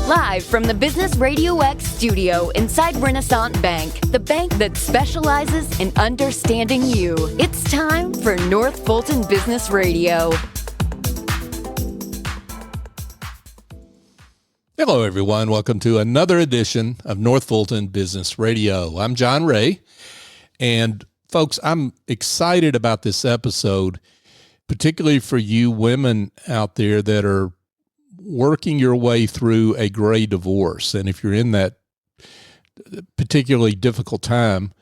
Live from the Business RadioX studio inside Renaissance Bank, the bank that specializes in understanding you. It's time for North Fulton Business Radio. Hello, everyone. Welcome to another edition of North Fulton Business Radio. I'm John Ray, and folks, I'm excited about this episode, particularly for you women out there that are working your way through a gray divorce. And if you're in that particularly difficult time,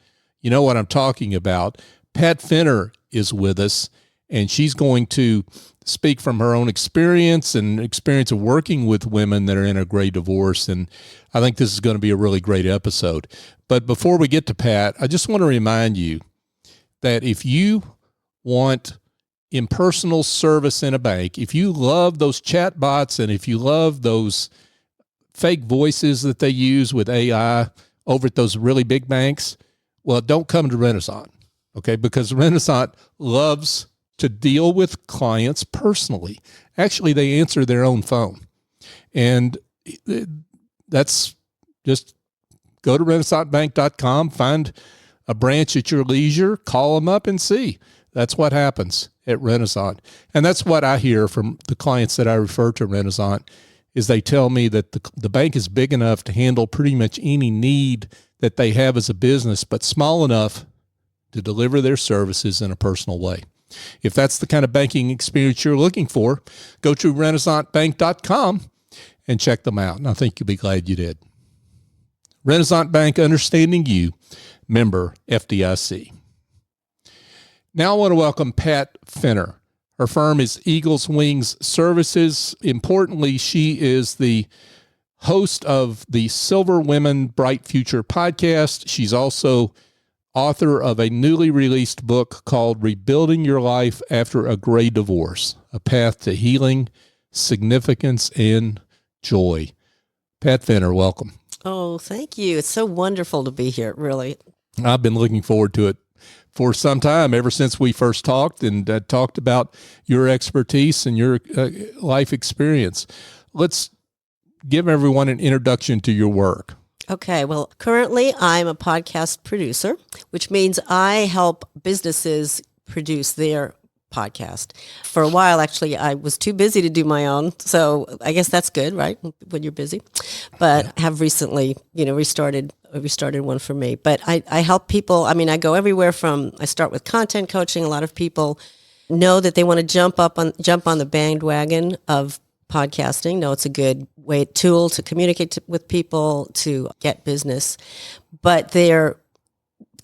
you know what I'm talking about. Pat Fenner is with us, and she's going to speak from her own experience and experience of working with women that are in a gray divorce. And I think this is going to be a really great episode. But before we get to Pat, I just want to remind you that if you want impersonal service in a bank, if you love those chat bots and if you love those fake voices that they use with AI over at those really big banks, well, don't come to Renaissance, okay? Because Renaissance loves to deal with clients personally. Actually, they answer their own phone. And that's just go to renaissancebank.com, find a branch at your leisure, call them up and see. That's what happens at Renaissance. And that's what I hear from the clients that I refer to Renaissance, is they tell me that the bank is big enough to handle pretty much any need that they have as a business, but small enough to deliver their services in a personal way. If that's the kind of banking experience you're looking for, go to renaissancebank.com and check them out. And I think you'll be glad you did. Renaissance Bank, understanding you, member FDIC. Now I want to welcome Pat Fenner. Her firm is Eagles Wings Services. Importantly, she is the host of the Silver Women Bright Future podcast. She's also author of a newly released book called Rebuilding Your Life After a Gray Divorce, A Path to Healing, Significance, and Joy. Pat Fenner, welcome. Oh, thank you. It's so wonderful to be here, really. I've been looking forward to it for some time, ever since we first talked and talked about your expertise and your life experience. Let's give everyone an introduction to your work. Okay, well, currently I'm a podcast producer, which means I help businesses produce their podcast. For a while, actually, I was too busy to do my own, so I guess that's good, right, when you're busy. But have recently, restarted one for me. But I help people. I mean, I go everywhere from, I start with content coaching. A lot of people know that they want to jump on the bandwagon of podcasting. No, it's a good tool to communicate with people, to get business, but they're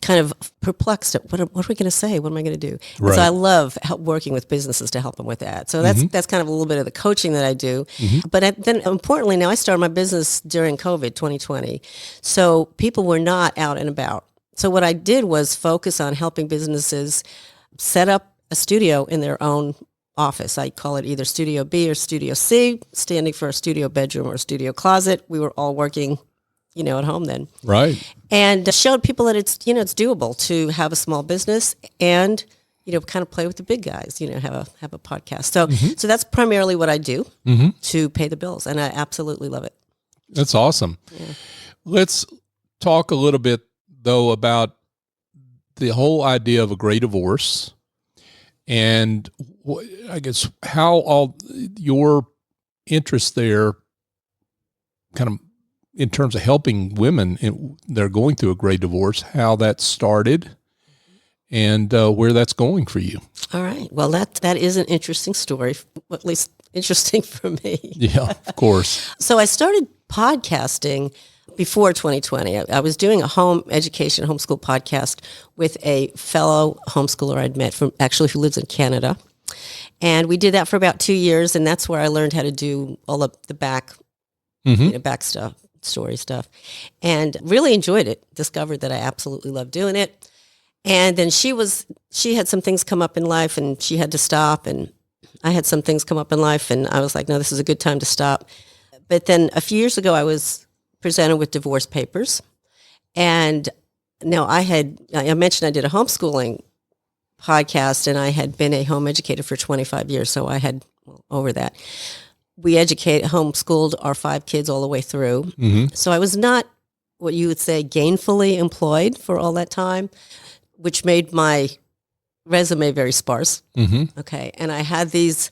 kind of perplexed at what are we going to say? What am I going to do? Right. So I love working with businesses to help them with that. So that's kind of a little bit of the coaching that I do. Mm-hmm. But then importantly, now I started my business during COVID 2020. So people were not out and about. So what I did was focus on helping businesses set up a studio in their own office. I call it either Studio B or Studio C, standing for a studio bedroom or a studio closet. We were all working at home then. Right. And showed people that it's doable to have a small business and, kind of play with the big guys, have a podcast. So that's primarily what I do to pay the bills. And I absolutely love it. That's awesome. Yeah. Let's talk a little bit though about the whole idea of a gray divorce and I guess how all your interest there kind of in terms of helping women that are going through a gray divorce, how that started and where that's going for you. All right. Well, that is an interesting story, at least interesting for me. Yeah, of course. So I started podcasting before 2020. I was doing a home education, homeschool podcast with a fellow homeschooler I'd met who lives in Canada. And we did that for about 2 years, and that's where I learned how to do all of the back stuff. Story stuff, and really enjoyed it. Discovered that I absolutely loved doing it. And then she had some things come up in life and she had to stop, and I had some things come up in life and I was like, no, this is a good time to stop. But then a few years ago I was presented with divorce papers, and now I mentioned I did a homeschooling podcast, and I had been a home educator for 25 years, so I had over that. we homeschooled our 5 kids all the way through. So I was not what you would say gainfully employed for all that time, which made my resume very sparse. Okay. And I had these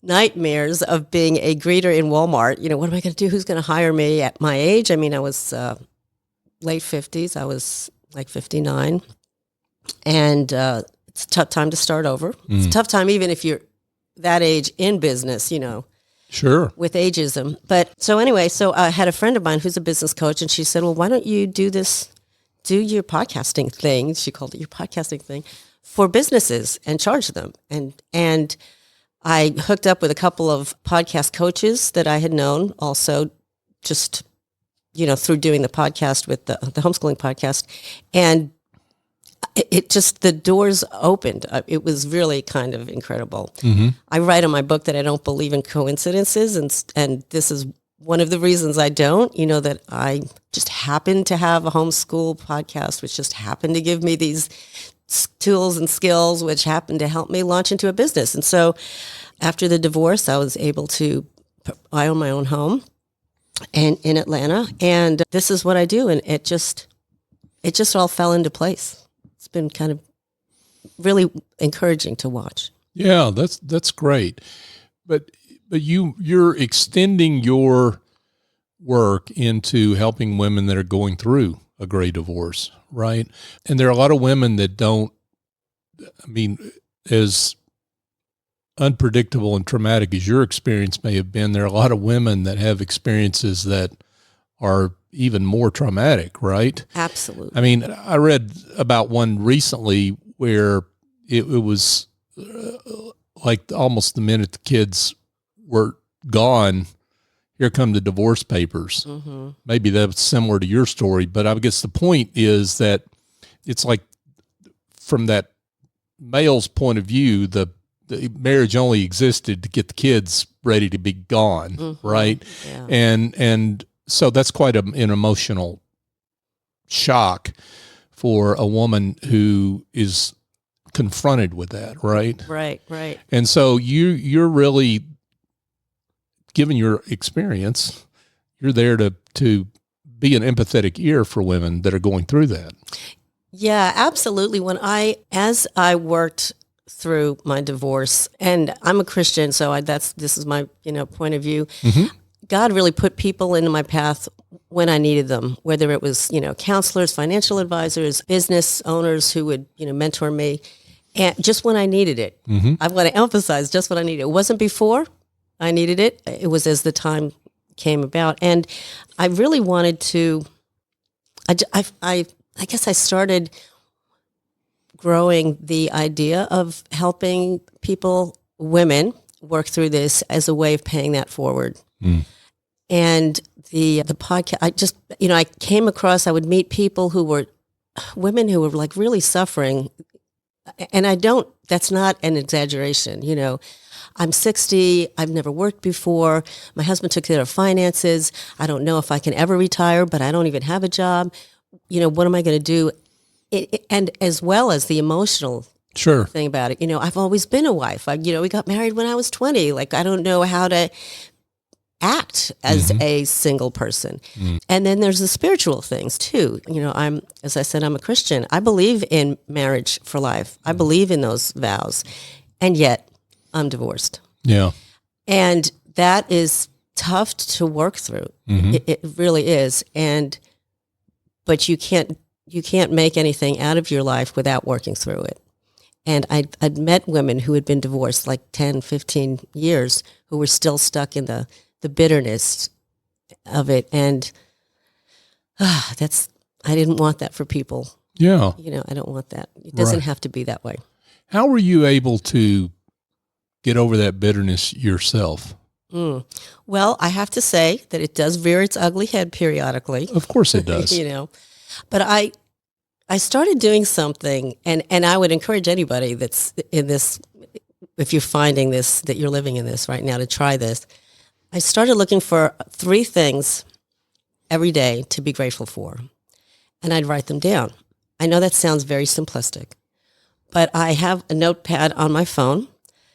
nightmares of being a greeter in Walmart. You know, what am I going to do? Who's going to hire me at my age? I mean, I was late 50s. I was like 59. And it's a tough time to start over. It's a tough time even if you're that age in business, you know. Sure. With ageism. But so anyway, so I had a friend of mine who's a business coach, and she said, well, why don't you do your podcasting thing? She called it your podcasting thing for businesses and charge them. And I hooked up with a couple of podcast coaches that I had known also just, you know, through doing the podcast with the homeschooling podcast. And it just, the doors opened. It was really kind of incredible. I write in my book that I don't believe in coincidences. And this is one of the reasons I don't, you know, that I just happened to have a homeschool podcast, which just happened to give me these tools and skills, which happened to help me launch into a business. And so after the divorce, I was able to, I own my own home and in Atlanta. And this is what I do. And it just all fell into place. It's been kind of really encouraging to watch. Yeah, that's great. But you're extending your work into helping women that are going through a great divorce, right? And there are a lot of women that don't, I mean, as unpredictable and traumatic as your experience may have been, there are a lot of women that have experiences that are even more traumatic, right? Absolutely. I mean, I read about one recently where it was like almost the minute the kids were gone, here come the divorce papers. Maybe that's similar to your story, but I guess the point is that it's like from that male's point of view, the marriage only existed to get the kids ready to be gone, right? Yeah. And so that's quite an emotional shock for a woman who is confronted with that, right? Right. And so you're really, given your experience, you're there to be an empathetic ear for women that are going through that. Yeah, absolutely. As I worked through my divorce, and I'm a Christian, so this is my, you know, point of view. God really put people into my path when I needed them, whether it was, you know, counselors, financial advisors, business owners who would, you know, mentor me, and just when I needed it. I want to emphasize just when I needed it. It wasn't before I needed it. It was as the time came about. And I really wanted to, I guess I started growing the idea of helping people, women, work through this as a way of paying that forward. And the podcast, I came across, I would meet people women who were like really suffering. And that's not an exaggeration. You know, I'm 60, I've never worked before. My husband took care of finances. I don't know if I can ever retire, but I don't even have a job. You know, what am I going to do? And as well as the emotional thing about it. You know, I've always been a wife. We got married when I was 20. Like, I don't know how to act as a single person. And then there's the spiritual things too. You know, as I said, I'm a Christian. I believe in marriage for life. I believe in those vows. And yet I'm divorced. Yeah. And that is tough to work through. It really is. But you can't make anything out of your life without working through it. And I'd met women who had been divorced like 10, 15 years who were still stuck in the bitterness of it. And I didn't want that for people. Yeah. You know, I don't want that. It doesn't have to be that way. How were you able to get over that bitterness yourself? Well, I have to say that it does rear its ugly head periodically. Of course it does. You know, but I started doing something, and I would encourage anybody that's in this, if you're finding this, that you're living in this right now, to try this. I started looking for 3 things every day to be grateful for, and I'd write them down. I know that sounds very simplistic, but I have a notepad on my phone.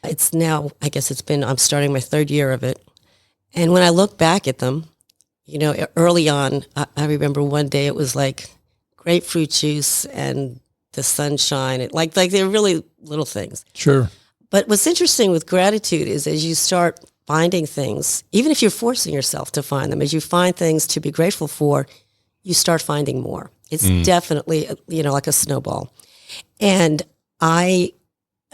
It's now, I guess I'm starting my 3rd year of it. And when I look back at them, early on, I remember one day it was like grapefruit juice and the sunshine, like they're really little things. Sure. But what's interesting with gratitude is as you start finding things, even if you're forcing yourself to find them, as you find things to be grateful for, you start finding more. It's definitely, like a snowball. And I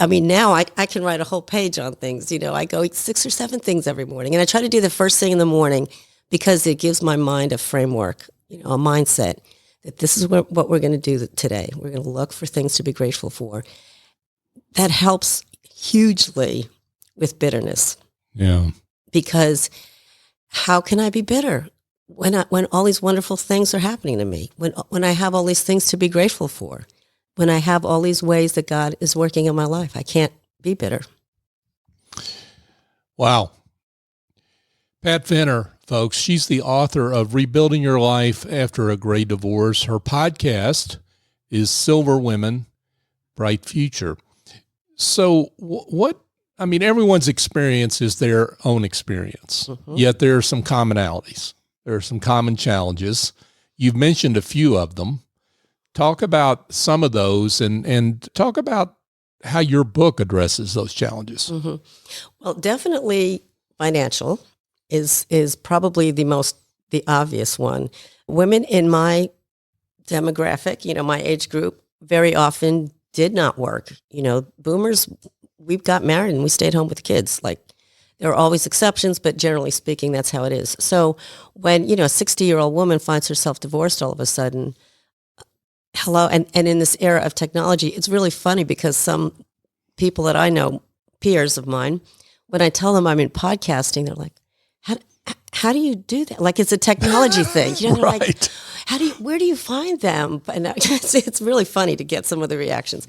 mean, now I can write a whole page on things. I go eat 6 or 7 things every morning. And I try to do the first thing in the morning because it gives my mind a framework, a mindset that this is what we're going to do today. We're going to look for things to be grateful for. That helps hugely with bitterness. Yeah. Because how can I be bitter when all these wonderful things are happening to me? When I have all these things to be grateful for? When I have all these ways that God is working in my life? I can't be bitter. Wow. Pat Fenner, folks, she's the author of Rebuilding Your Life After a Great Divorce. Her podcast is Silver Women, Bright Future. So everyone's experience is their own experience, yet there are some commonalities. There are some common challenges. You've mentioned a few of them. Talk about some of those and talk about how your book addresses those challenges. Well, definitely financial is probably the obvious one. Women in my demographic, my age group, very often did not work. Boomers, we got married and we stayed home with the kids. Like, there are always exceptions, but generally speaking, that's how it is. So when, a 60-year-old woman finds herself divorced all of a sudden, and in this era of technology, it's really funny because some people that I know, peers of mine, when I tell them I'm in podcasting, they're like, how do you do that? Like, it's a technology thing. They're Right. like, where do you find them? And it's really funny to get some of the reactions.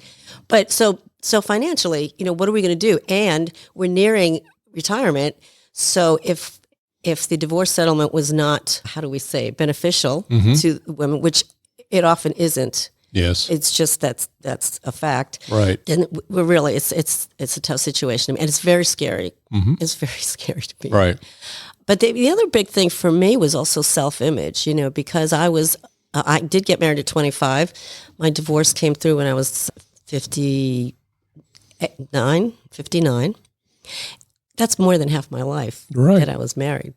But so financially, what are we going to do? And we're nearing retirement. So if the divorce settlement was not, how do we say, beneficial to women, which it often isn't. Yes. It's just that's a fact. Right. And we're really, it's a tough situation. And it's very scary. It's very scary to be. Right. But the other big thing for me was also self-image, because I did get married at 25. My divorce came through when I was 59. That's more than half my life that I was married.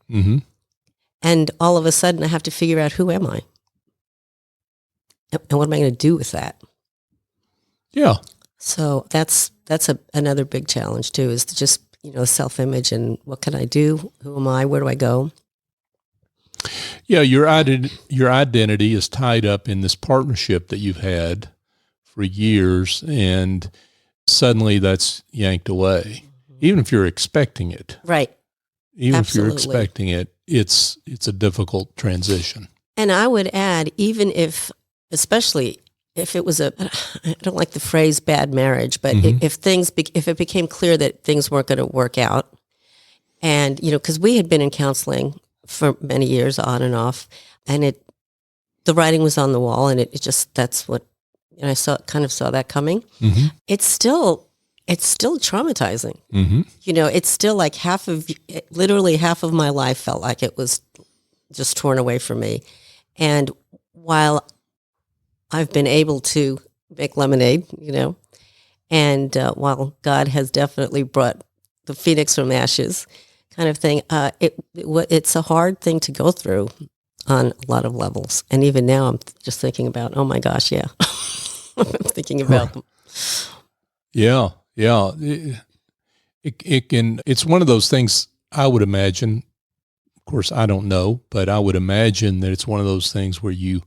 And all of a sudden I have to figure out, who am I? And what am I going to do with that? Yeah. So that's another big challenge too, is to just, self-image and what can I do? Who am I? Where do I go? Yeah, your identity is tied up in this partnership that you've had for years, and suddenly that's yanked away. Even if you're expecting it. Right. Even Absolutely. if you're expecting it, it's a difficult transition. And I would add, especially if it was I don't like the phrase bad marriage, but if it became clear that things weren't going to work out, and, because we had been in counseling for many years on and off, and the writing was on the wall, and that's what, and I saw that coming. It's still traumatizing. It's still like literally half of my life felt like it was just torn away from me. And while I've been able to make lemonade, and while God has definitely brought the phoenix from ashes kind of thing, it's a hard thing to go through on a lot of levels. And even now I'm just thinking about, oh my gosh, yeah. I'm thinking about them. Yeah. Yeah. It's one of those things, I would imagine. Of course, I don't know, but I would imagine that it's one of those things where you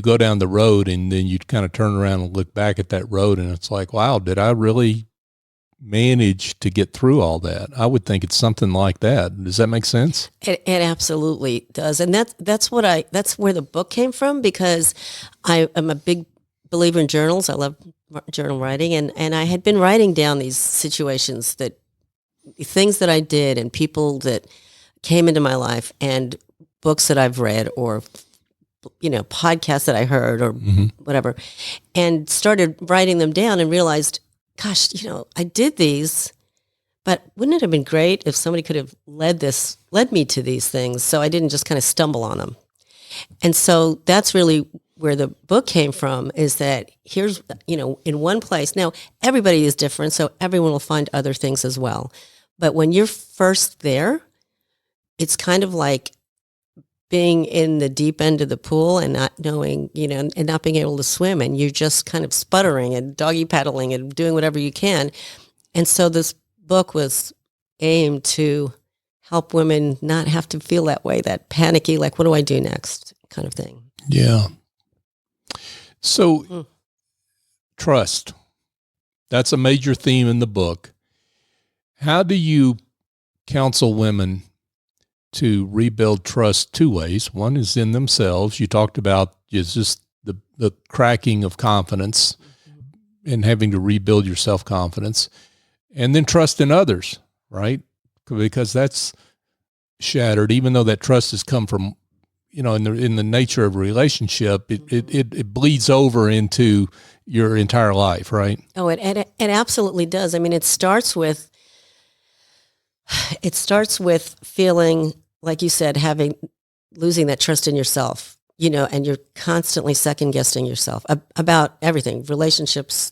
go down the road and then you kind of turn around and look back at that road and it's like, wow, did I really manage to get through all that? I would think it's something like that. Does that make sense? It absolutely does. And that's where the book came from, because I am a big believer in journals. I love journal writing, and I had been writing down these situations, things that I did and people that came into my life and books that I've read or podcasts that I heard or whatever, and started writing them down and realized, gosh, I did these, but wouldn't it have been great if somebody could have led me to these things so I didn't just kind of stumble on them? And so that's really where the book came from, is that here's, in one place. Now, everybody is different, so everyone will find other things as well. But when you're first there, it's kind of like being in the deep end of the pool and not knowing, and not being able to swim, and you're just kind of sputtering and doggy paddling and doing whatever you can. And so this book was aimed to help women not have to feel that way, that panicky, like, what do I do next kind of thing. Yeah. So trust, that's a major theme in the book. How do you counsel women to rebuild trust two ways? One is in themselves. You talked about just the cracking of confidence and having to rebuild your self-confidence, and then trust in others, right? Because that's shattered, even though that trust has come from, in the nature of a relationship, it bleeds over into your entire life, right? Oh, it absolutely does. I mean, it starts with feeling, like you said, losing that trust in yourself, and you're constantly second guessing yourself about everything, relationships,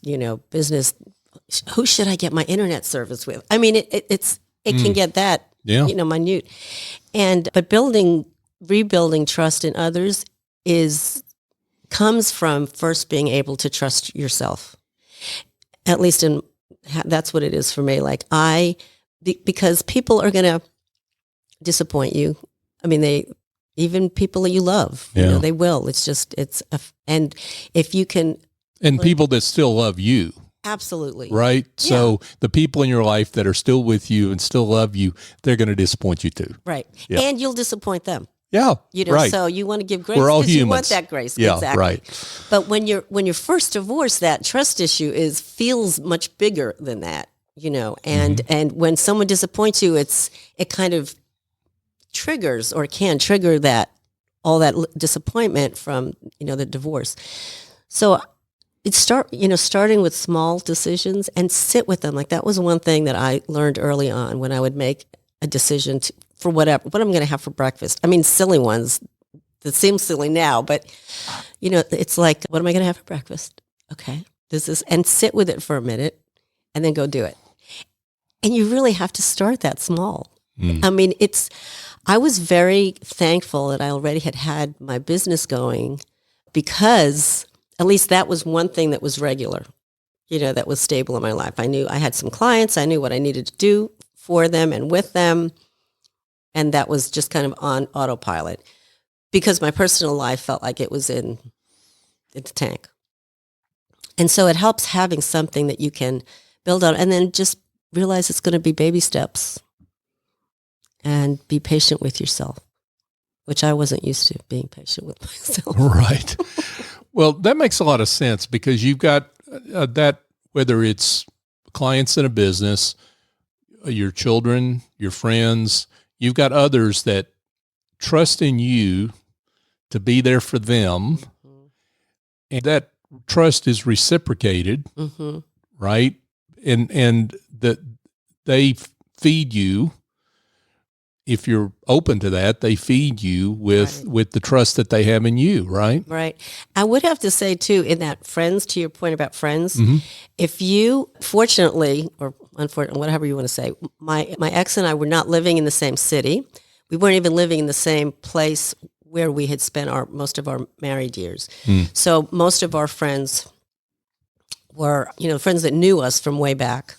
business. Who should I get my internet service with? I mean, it can get that, minute. But rebuilding trust in others comes from first being able to trust yourself. At least that's what it is for me. Like because people are going to disappoint you. I mean, even people that you love, they will. And if you can, and people that still love you. Absolutely. Right? Yeah. So the people in your life that are still with you and still love you, they're going to disappoint you too. Right. Yeah. And you'll disappoint them. Yeah. Right. So you want to give grace. We're all humans. You want that grace. Yeah, exactly. Right. But when you're first divorced, that trust issue feels much bigger than that, and when someone disappoints you, it kind of triggers or can trigger all that disappointment from, the divorce. So starting with small decisions and sit with them. Like that was one thing that I learned early on when I would make a decision for what I'm going to have for breakfast. I mean, silly ones that seem silly now, but it's like, what am I going to have for breakfast? Okay, and sit with it for a minute and then go do it. And you really have to start that small. I mean, I was very thankful that I already had my business going, because at least that was one thing that was regular, that was stable in my life. I knew I had some clients. I knew what I needed to do for them and with them. And that was just kind of on autopilot, because my personal life felt like it was in the tank. And so it helps having something that you can build on, and then just realize it's going to be baby steps, and be patient with yourself, which I wasn't used to, being patient with myself. Right. Well, that makes a lot of sense, because you've got that, whether it's clients in a business, your children, your friends, you've got others that trust in you to be there for them. And that trust is reciprocated, right? And that they feed you. If you're open to that, they feed you with the trust that they have in you, right? Right. I would have to say, too, in that friends, to your point about friends, if you, fortunately, or unfortunately, whatever you want to say, my ex and I were not living in the same city. We weren't even living in the same place where we had spent most of our married years. So most of our friends were, friends that knew us from way back.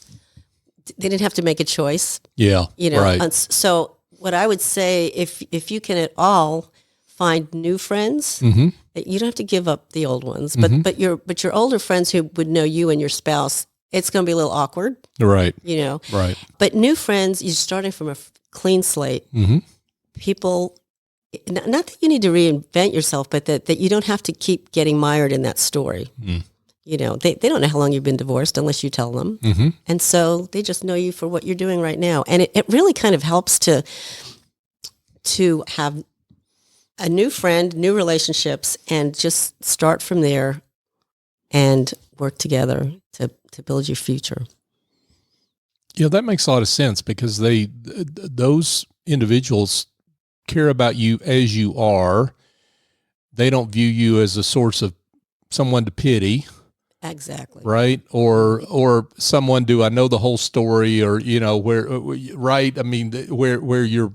They didn't have to make a choice. Yeah, right. So what I would say, if you can at all find new friends, you don't have to give up the old ones, but your older friends who would know you and your spouse, it's going to be a little awkward, right? Right. But new friends, you're starting from a clean slate. People, not that you need to reinvent yourself, but that you don't have to keep getting mired in that story. They don't know how long you've been divorced unless you tell them. And so they just know you for what you're doing right now. And it really kind of helps to have a new friend, new relationships, and just start from there and work together to build your future. Yeah, that makes a lot of sense because those individuals care about you as you are. They don't view you as a source of someone to pity. Exactly. Right. Or someone, do I know the whole story, or, where, right. I mean, where you're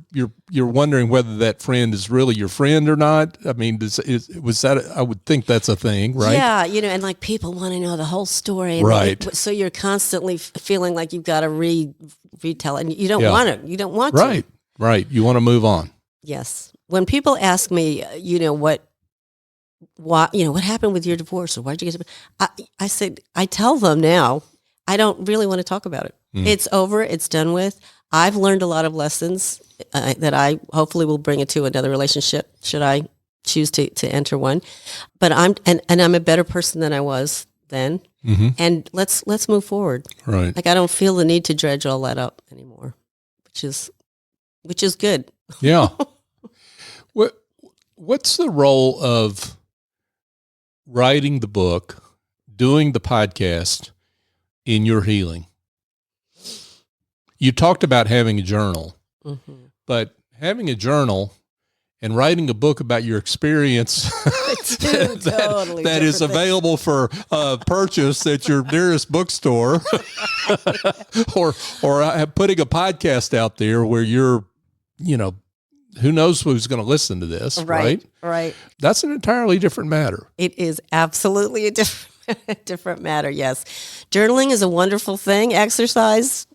wondering whether that friend is really your friend or not. I mean, was that, I would think that's a thing, right? Yeah. And like people want to know the whole story. And right. so you're constantly feeling like you've got to retell it, and you don't want to, you don't want to. Right. You want to move on. Yes. When people ask me, what happened with your divorce, or why'd you get? I said, I tell them now, I don't really want to talk about it. It's over. It's done with. I've learned a lot of lessons that I hopefully will bring into another relationship, should I choose to enter one. But I'm a better person than I was then. Mm-hmm. And let's move forward. Right. Like I don't feel the need to dredge all that up anymore, which is good. Yeah. What's the role of writing the book, doing the podcast in your healing? You talked about having a journal, but having a journal and writing a book about your experience that is available for purchase at your nearest bookstore, or putting a podcast out there where you're, who knows who's going to listen to this, right? Right. That's an entirely different matter. It is absolutely a different matter, yes. Journaling is a wonderful thing. Exercise,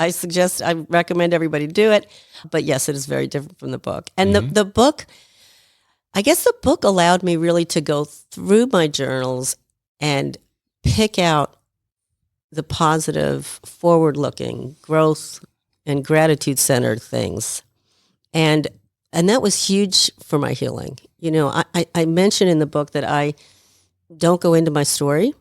I recommend everybody do it. But yes, it is very different from the book. And the book, I guess the book allowed me really to go through my journals and pick out the positive, forward-looking, growth and gratitude-centered things. And that was huge for my healing. I mention in the book that I don't go into my story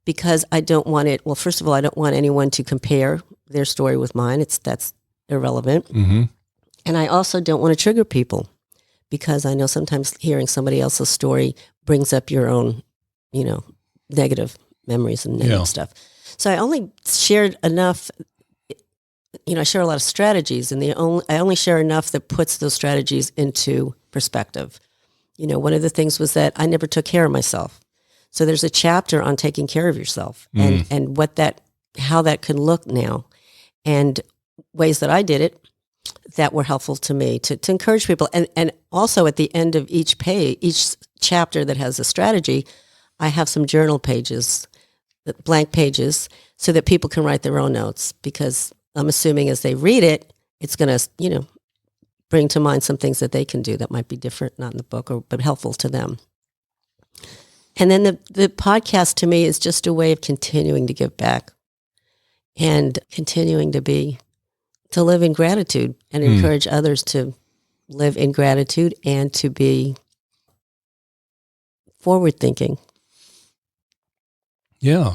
because I don't want it. Well, first of all, I don't want anyone to compare their story with mine. That's irrelevant. Mm-hmm. And I also don't want to trigger people because I know sometimes hearing somebody else's story brings up your own, negative memories and negative stuff. So I only shared enough. I share a lot of strategies, and I only share enough that puts those strategies into perspective. One of the things was that I never took care of myself. So there's a chapter on taking care of yourself and how that can look now, and ways that I did it that were helpful to me to encourage people. And also at the end of each chapter that has a strategy, I have some journal pages, blank pages, so that people can write their own notes, because I'm assuming as they read it, it's going to, bring to mind some things that they can do that might be different, not in the book, but helpful to them. And then the podcast to me is just a way of continuing to give back and continuing to live in gratitude and encourage others to live in gratitude and to be forward thinking. Yeah.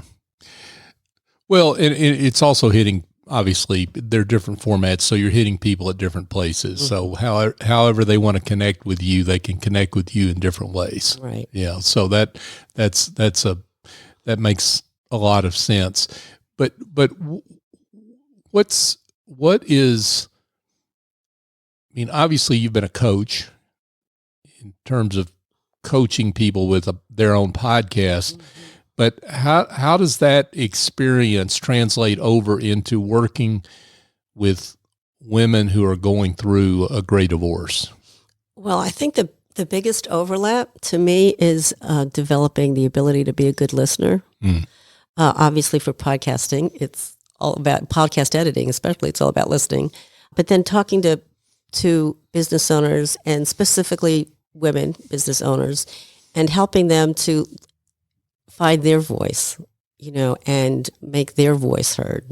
Well, it's also hitting, obviously, they're different formats, so you're hitting people at different places. Mm-hmm. So however they want to connect with you, they can connect with you in different ways. Right. Yeah. So that makes a lot of sense. But what is, I mean, obviously you've been a coach in terms of coaching people with their own podcast. Mm-hmm. But how does that experience translate over into working with women who are going through a great divorce? Well, I think the biggest overlap to me is developing the ability to be a good listener. Obviously for podcasting, it's all about podcast editing, especially it's all about listening. But then talking to business owners, and specifically women business owners, and helping them to find their voice, and make their voice heard.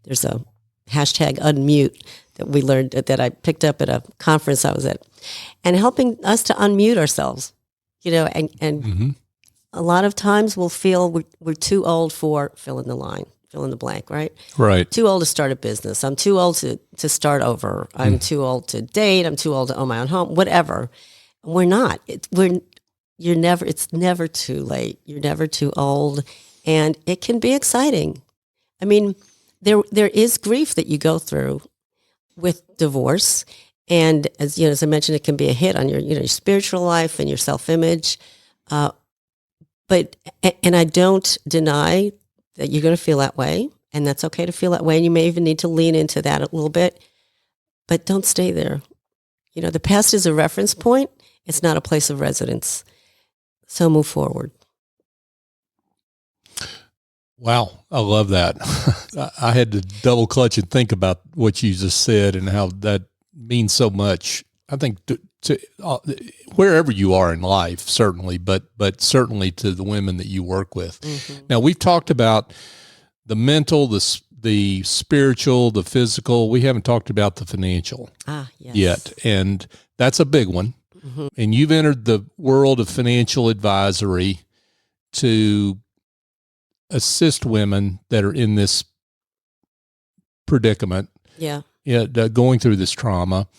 There's a hashtag unmute that we learned, that I picked up at a conference I was at, and helping us to unmute ourselves, and mm-hmm. a lot of times we'll feel we're too old for fill in the blank, right? Right. Too old to start a business. I'm too old to start over. I'm too old to date. I'm too old to own my own home, whatever. We're not. It's never too late. You're never too old. And it can be exciting. I mean, there is grief that you go through with divorce. And as you know, as I mentioned, it can be a hit on your, your spiritual life and your self-image. But I don't deny that you're going to feel that way, and that's okay to feel that way. And you may even need to lean into that a little bit, but don't stay there. The past is a reference point. It's not a place of residence. So move forward. Wow. I love that. I had to double clutch and think about what you just said and how that means so much. I think to wherever you are in life, certainly, but certainly to the women that you work with. Mm-hmm. Now, we've talked about the mental, the spiritual, the physical. We haven't talked about the financial yet, and that's a big one. Mm-hmm. And you've entered the world of financial advisory to assist women that are in this predicament. Going through this trauma,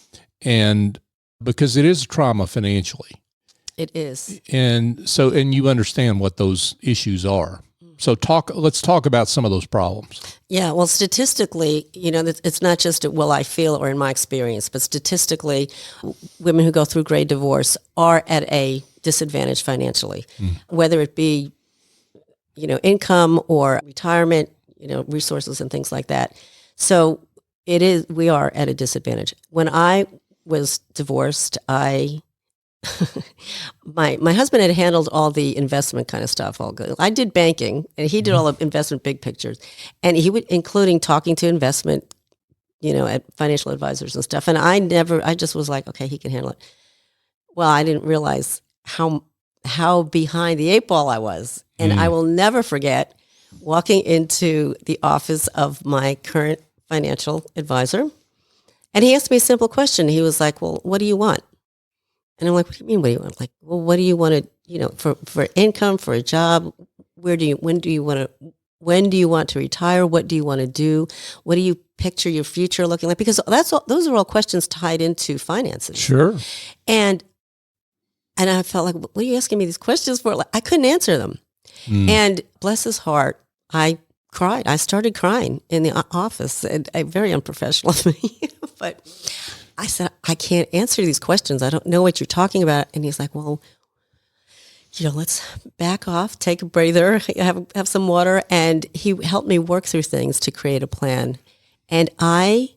and because it is a trauma financially. It is. And you understand what those issues are. So let's talk about some of those problems. Yeah, well, statistically, it's not just will I feel or in my experience, but statistically, women who go through great divorce are at a disadvantage financially, whether it be, income or retirement, resources and things like that. So we are at a disadvantage. When I was divorced, my husband had handled all the investment kind of stuff. All good. I did banking, and he did all the investment big pictures, and he would, including talking to investment, at financial advisors and stuff. And I just was like, okay, he can handle it. Well, I didn't realize how behind the eight ball I was, and I will never forget walking into the office of my current financial advisor, and he asked me a simple question. He was like, "Well, what do you want?" And I'm like, "What do you mean? What do you want?" Like, "Well, what do you want to, for income, for a job? When do you want to retire? What do you want to do? What do you picture your future looking like?" Because those are all questions tied into finances. Sure. And I felt like, what are you asking me these questions for? Like, I couldn't answer them. And bless his heart, I cried. I started crying in the office, and very unprofessional of me. But I said, I can't answer these questions. I don't know what you're talking about. And he's like, well, let's back off, take a breather, have some water. And he helped me work through things to create a plan. And I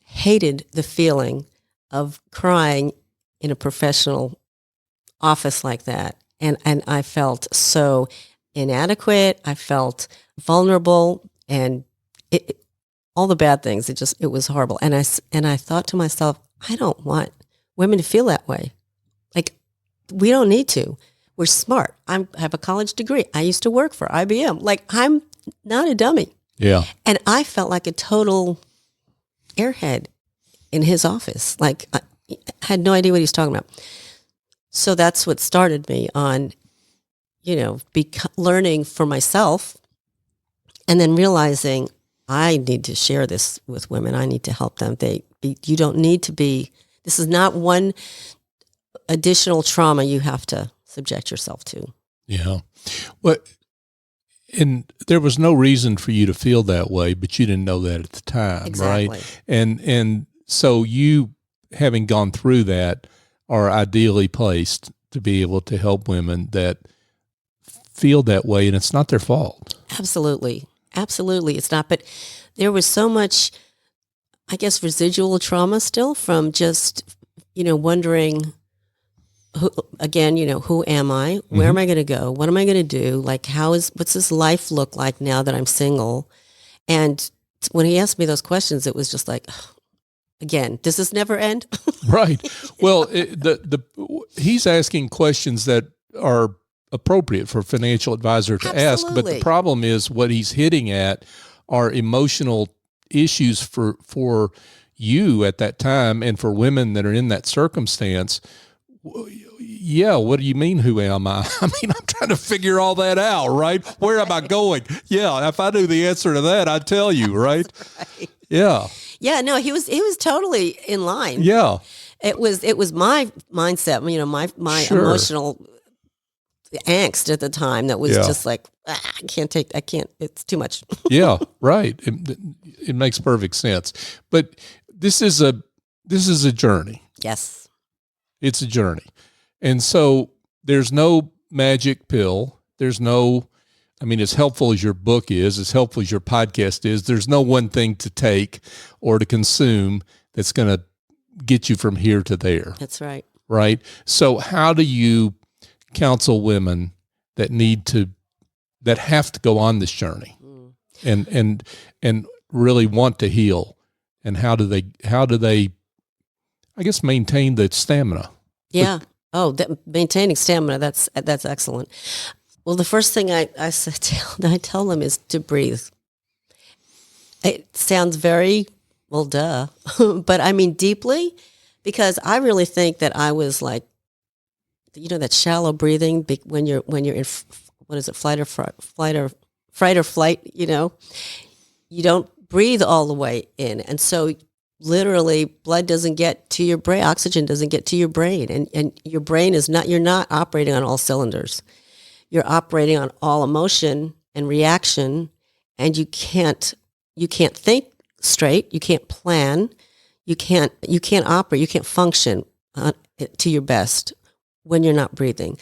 hated the feeling of crying in a professional office like that. And I felt so inadequate. I felt vulnerable, and all the bad things. It was horrible. And I thought to myself, I don't want women to feel that way. Like, we don't need to. We're smart. I have a college degree. I used to work for IBM. Like, I'm not a dummy. Yeah. And I felt like a total airhead in his office. Like, I had no idea what he was talking about. So that's what started me on, learning for myself, and then realizing I need to share this with women. I need to help them. You don't need to be, this is not one additional trauma you have to subject yourself to. Yeah. Well, and there was no reason for you to feel that way, but you didn't know that at the time, exactly. Right? And so you, having gone through that, are ideally placed to be able to help women that feel that way, and it's not their fault. Absolutely. It's not. But there was so much, I guess, residual trauma still from just, wondering, who am I? Where am I going to go? What am I going to do? Like, what's this life look like now that I'm single? And when he asked me those questions, it was just like, again, does this never end? Right. Well, he's asking questions that are appropriate for a financial advisor to ask, but the problem is what he's hitting at are emotional issues for you at that time, and for women that are in that circumstance. Yeah, what do you mean, who am I? I mean, I'm trying to figure all that out, right? Where am I going? Yeah, if I knew the answer to that, I'd tell you, right? Right. Yeah. Yeah, no, he was totally in line. Yeah. It was my mindset, my Sure. emotional angst at the time that was Yeah. just like, I can't, it's too much. Yeah, right. It makes perfect sense. But this is a journey. Yes. It's a journey. And so there's no magic pill. There's no, I mean, as helpful as your book is, as helpful as your podcast is, there's no one thing to take or to consume that's going to get you from here to there. That's right. Right? So how do you counsel women that have to go on this journey and really want to heal? And how do they, I guess, maintain the stamina? Yeah. Maintaining stamina. That's excellent. Well, the first thing I tell them is to breathe. It sounds very, well, duh, but I mean deeply, because I really think that I was like, that shallow breathing when you're in, what is it, fight or flight, you don't breathe all the way in. And so literally blood doesn't get to your brain, oxygen doesn't get to your brain. And your brain you're not operating on all cylinders. You're operating on all emotion and reaction, and you can't think straight. You can't plan. You can't operate. You can't function to your best when you're not breathing.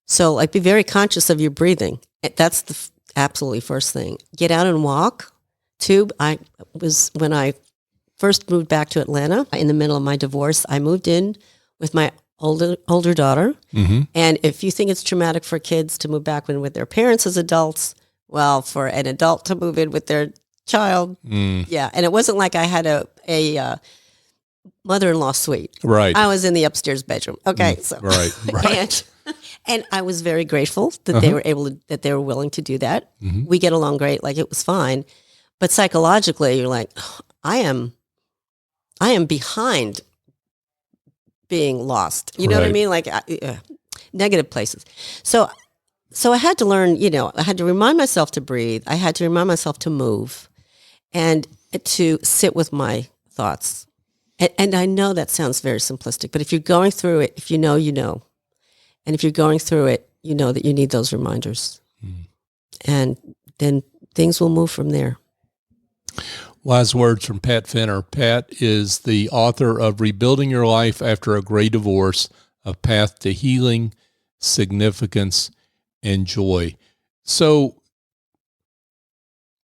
So, be very conscious of your breathing. That's the absolutely first thing. Get out and walk. When I first moved back to Atlanta in the middle of my divorce, I moved in with my older daughter. Mm-hmm. And if you think it's traumatic for kids to move back in with their parents as adults, well, for an adult to move in with their child, yeah. And it wasn't like I had a mother-in-law suite. Right. I was in the upstairs bedroom. Okay. So Right. and I was very grateful that they were willing to do that. Mm-hmm. We get along great. It was fine. But psychologically, you're like, I am behind being lost. You know what I mean? Negative places. So I had to learn, I had to remind myself to breathe. I had to remind myself to move and to sit with my thoughts. And I know that sounds very simplistic, but if you're going through it, if you know, you know. And if you're going through it, you know that you need those reminders. And then things will move from there. Wise words from Pat Fenner. Pat is the author of Rebuilding Your Life After a Great Divorce, A Path to Healing, Significance, and Joy. So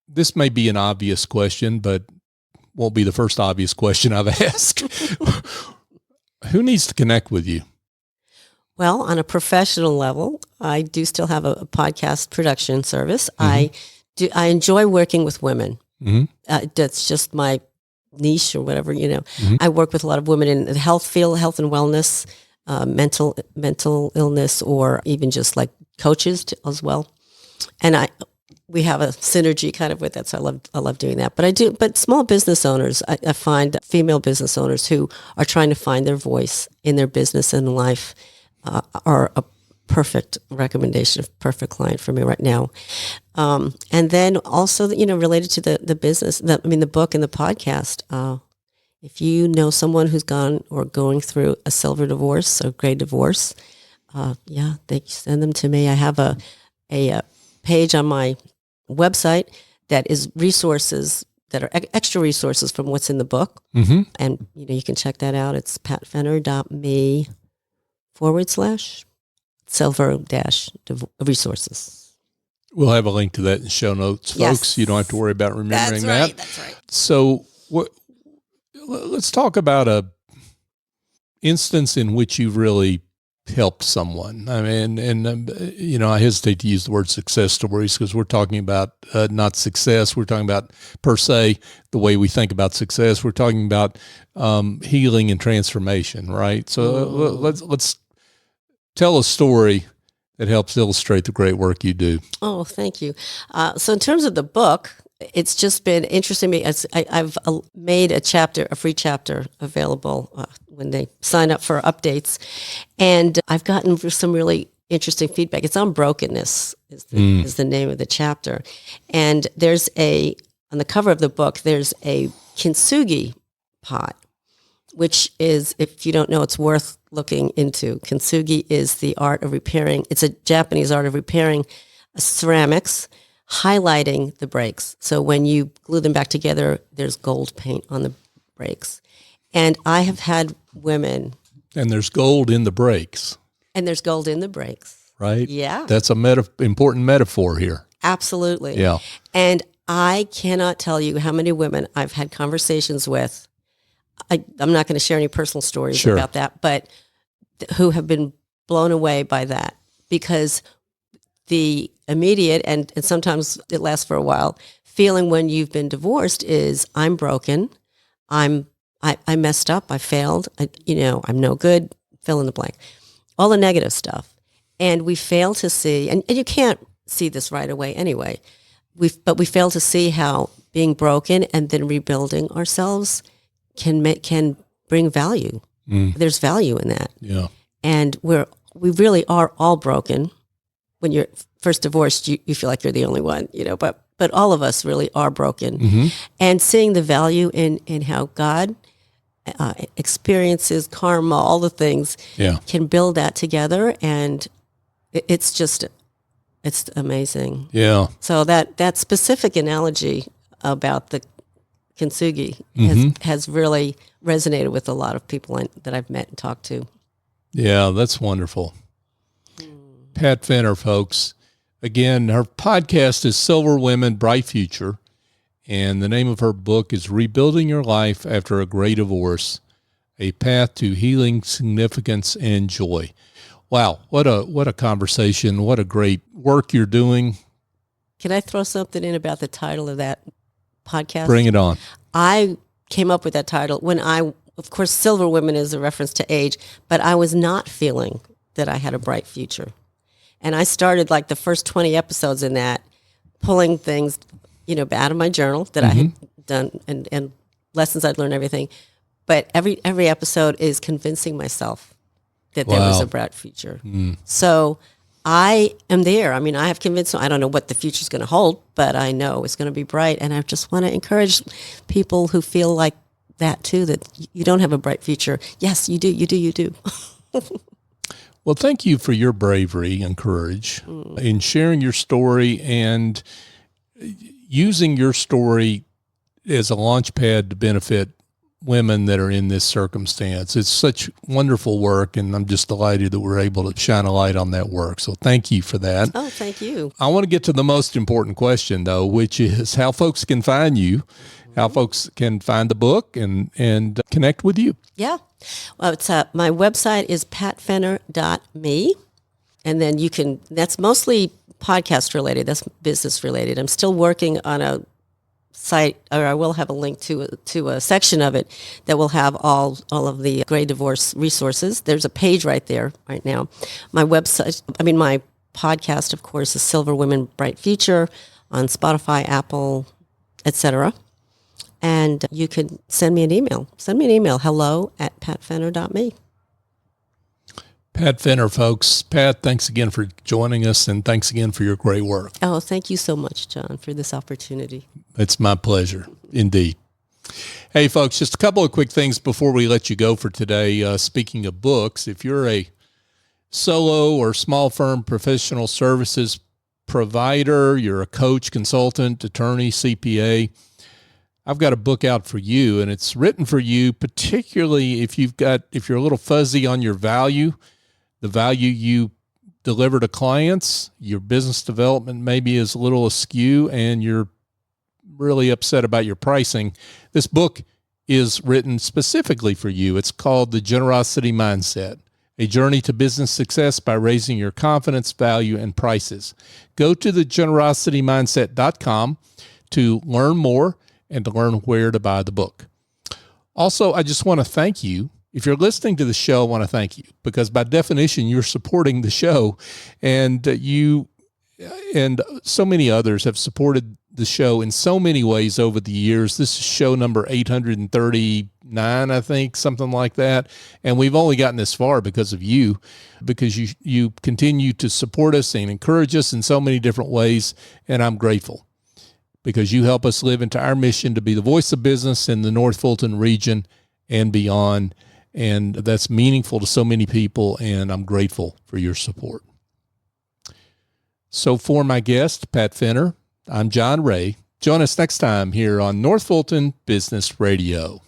this may be an obvious question, but won't be the first obvious question I've asked. Who needs to connect with you? Well, on a professional level, I do still have a podcast production service. Mm-hmm. I enjoy working with women. Mm-hmm. That's just my niche or whatever, Mm-hmm. I work with a lot of women in the health field, health and wellness, mental illness, or even just like coaches as well. And we have a synergy kind of with that. So I love doing that. But small business owners, I find female business owners who are trying to find their voice in their business and life are a perfect recommendation, a perfect client for me right now. And then also, related to the business, the book and the podcast, if you know someone who's gone or going through a silver divorce, a gray divorce, they send them to me. I have a page on my website that is resources that are extra resources from what's in the book. Mm-hmm. And, you can check that out. It's patfenner.me/silver-resources. We'll have a link to that in show notes, folks. Yes. You don't have to worry about remembering that. That's right. So let's talk about a instance in which you've really helped someone. I mean, and I hesitate to use the word success stories because we're talking about not success. We're talking about per se the way we think about success. We're talking about healing and transformation, right? So let's tell a story that helps illustrate the great work you do. Oh, thank you. So in terms of the book, it's just been interesting to me. I've made a free chapter available when they sign up for updates. And I've gotten some really interesting feedback. It's on brokenness is the name of the chapter. And there's on the cover of the book, there's a kintsugi pot. which is, if you don't know, it's worth looking into. Kintsugi is the art of repairing. It's a Japanese art of repairing ceramics, highlighting the breaks. So when you glue them back together, there's gold paint on the breaks. And I have had women. And there's gold in the breaks. And there's gold in the breaks. Right? Yeah. That's a important metaphor here. Absolutely. Yeah. And I cannot tell you how many women I've had conversations with. I'm not going to share any personal stories about that, but who have been blown away by that, because the immediate, and sometimes it lasts for a while, feeling when you've been divorced is, I'm broken, I messed up, I failed, I'm no good, fill in the blank, all the negative stuff. And we fail to see, and you can't see this right away anyway, but we fail to see how being broken and then rebuilding ourselves can bring value. There's value in that. Yeah. And we really are all broken. When you're first divorced, you feel like you're the only one, but all of us really are broken. Mm-hmm. And seeing the value in how God experiences karma, all the things, can build that together. And it's amazing. Yeah. So that specific analogy about the kintsugi has really resonated with a lot of people that I've met and talked to. Yeah, that's wonderful. Pat Fenner, folks. Again, her podcast is Silver Women, Bright Future, and the name of her book is Rebuilding Your Life After a Great Divorce, A Path to Healing, Significance, and Joy. Wow, what a conversation. What a great work you're doing. Can I throw something in about the title of that podcast? Bring it on. I came up with that title when of course, Silver Women is a reference to age, but I was not feeling that I had a bright future. And I started like the first 20 episodes in that, pulling things, out of my journal that I had done and lessons I'd learned, everything. But every episode is convincing myself that there was a bright future. So I am there. I mean, I have convinced, I don't know what the future's going to hold, but I know it's going to be bright. And I just want to encourage people who feel like that too, that you don't have a bright future. Yes, you do. Well, thank you for your bravery and courage in sharing your story and using your story as a launch pad to benefit women that are in this circumstance. It's such wonderful work, and I'm just delighted that we're able to shine a light on that work. So thank you for that. Oh, thank you. I want to get to the most important question, though, which is how folks can find you, how folks can find the book and connect with you. Yeah. Well, it's my website is patfenner.me, and then that's mostly podcast related. That's business related. I'm still working on a site, or I will have a link to a section of it that will have all of the great divorce resources. There's a page right there right now. My podcast, of course, is Silver Women, Bright Future on Spotify, Apple, etc. And you can send me an email. hello@patfenner.me. Pat Fenner, folks. Pat, thanks again for joining us, and thanks again for your great work. Oh, thank you so much, John, for this opportunity. It's my pleasure, indeed. Hey, folks, just a couple of quick things before we let you go for today. Speaking of books, if you're a solo or small firm professional services provider, you're a coach, consultant, attorney, CPA, I've got a book out for you, and it's written for you, particularly if you're a little fuzzy on your value, the value you deliver to clients, your business development maybe is a little askew, and you're really upset about your pricing. This book is written specifically for you. It's called The Generosity Mindset, A Journey to Business Success by Raising Your Confidence, Value, and Prices. Go to thegenerositymindset.com to learn more and to learn where to buy the book. Also, I just want to thank you. If you're listening to the show, I want to thank you, because by definition, you're supporting the show, and you and so many others have supported the show in so many ways over the years. This is show number 839, I think, something like that. And we've only gotten this far because of you, because you continue to support us and encourage us in so many different ways. And I'm grateful, because you help us live into our mission to be the voice of business in the North Fulton region and beyond. And that's meaningful to so many people, and I'm grateful for your support. So for my guest, Pat Fenner, I'm John Ray. Join us next time here on North Fulton Business Radio.